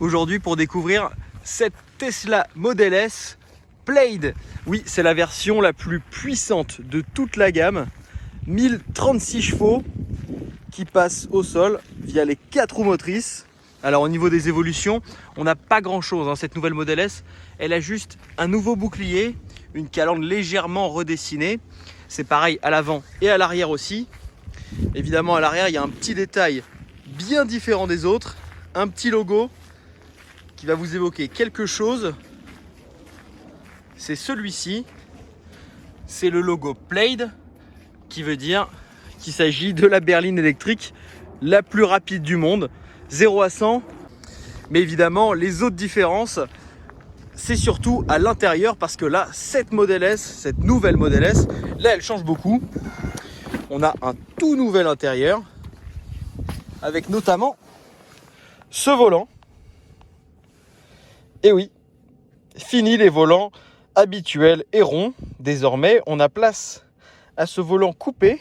Aujourd'hui pour découvrir cette Tesla Model S Plaid. Oui, c'est la version la plus puissante de toute la gamme. 1036 chevaux qui passe au sol via les 4 roues motrices. Alors au niveau des évolutions, on n'a pas grand chose. Cette nouvelle Model S, elle a juste un nouveau bouclier, une calandre légèrement redessinée. C'est pareil à l'avant et à l'arrière aussi. Évidemment à l'arrière, il y a un petit détail bien différent des autres. Un petit logo qui va vous évoquer quelque chose. C'est celui-ci. C'est le logo Plaid qui veut dire qu'il s'agit de la berline électrique la plus rapide du monde. 0 à 100. Mais évidemment, les autres différences, c'est surtout à l'intérieur parce que là, cette Model S, cette nouvelle Model S, là, elle change beaucoup. On a un tout nouvel intérieur avec notamment ce volant. Et oui, fini les volants habituels et ronds. Désormais, on a place à ce volant coupé.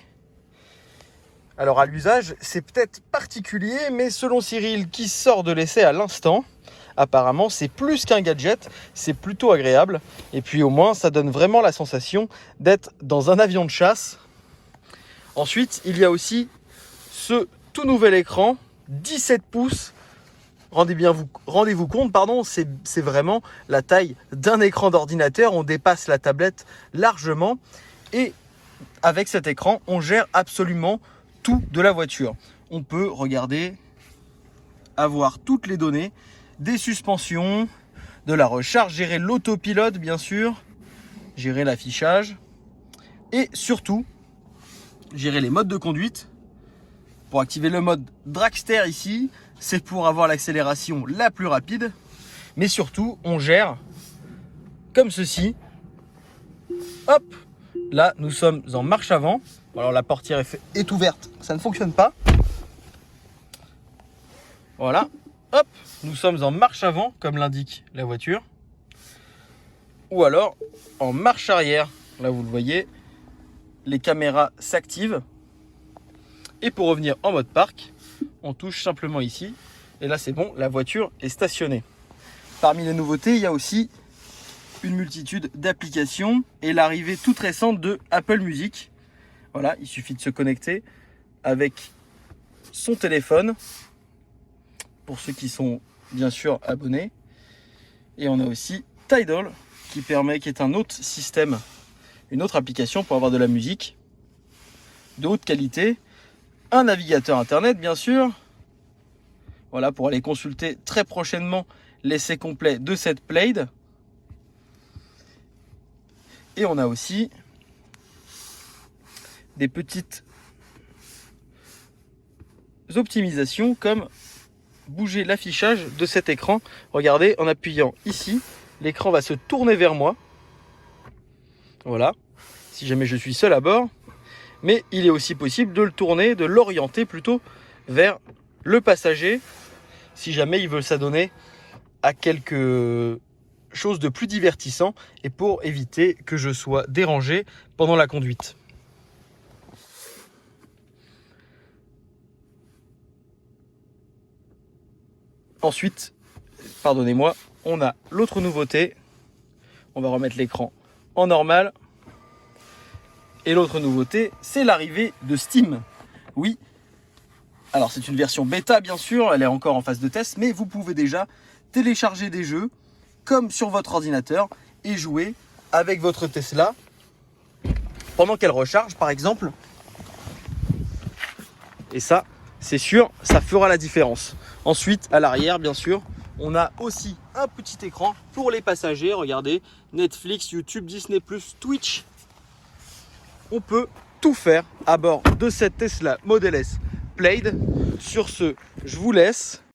Alors à l'usage, c'est peut-être particulier, mais selon Cyril qui sort de l'essai à l'instant, apparemment c'est plus qu'un gadget, c'est plutôt agréable. Et puis au moins, ça donne vraiment la sensation d'être dans un avion de chasse. Ensuite, il y a aussi ce tout nouvel écran, 17 pouces. Rendez-vous compte, c'est vraiment la taille d'un écran d'ordinateur. On dépasse la tablette largement. Et avec cet écran, on gère absolument tout de la voiture. On peut regarder, avoir toutes les données, des suspensions, de la recharge, gérer l'autopilote bien sûr, gérer l'affichage et surtout gérer les modes de conduite. Pour activer le mode dragster ici, c'est pour avoir l'accélération la plus rapide. Mais surtout, on gère comme ceci. Hop, là, nous sommes en marche avant. Alors, la portière est ouverte, ça ne fonctionne pas. Voilà, hop, nous sommes en marche avant, comme l'indique la voiture. Ou alors, en marche arrière. Là, vous le voyez, les caméras s'activent. Et pour revenir en mode parc, on touche simplement ici. Et là, c'est bon, la voiture est stationnée. Parmi les nouveautés, il y a aussi une multitude d'applications et l'arrivée toute récente de Apple Music. Voilà, il suffit de se connecter avec son téléphone, pour ceux qui sont bien sûr abonnés. Et on a aussi Tidal, qui est un autre système, une autre application pour avoir de la musique de haute qualité. Un navigateur internet bien sûr. Voilà, pour aller consulter très prochainement l'essai complet de cette Plaid. Et on a aussi des petites optimisations comme bouger l'affichage de cet écran. Regardez, en appuyant ici, l'écran va se tourner vers moi. Voilà, si jamais je suis seul à bord. Mais il est aussi possible de le tourner, de l'orienter plutôt vers le passager, si jamais il veut s'adonner à quelque chose de plus divertissant et pour éviter que je sois dérangé pendant la conduite. Ensuite, pardonnez-moi, on a l'autre nouveauté. On va remettre l'écran en normal. Et l'autre nouveauté, c'est l'arrivée de Steam. Oui, alors c'est une version bêta bien sûr, elle est encore en phase de test, mais vous pouvez déjà télécharger des jeux comme sur votre ordinateur et jouer avec votre Tesla pendant qu'elle recharge par exemple. Et ça, c'est sûr, ça fera la différence. Ensuite, à l'arrière bien sûr, on a aussi un petit écran pour les passagers. Regardez, Netflix, YouTube, Disney+, Twitch. On peut tout faire à bord de cette Tesla Model S Plaid. Sur ce, je vous laisse.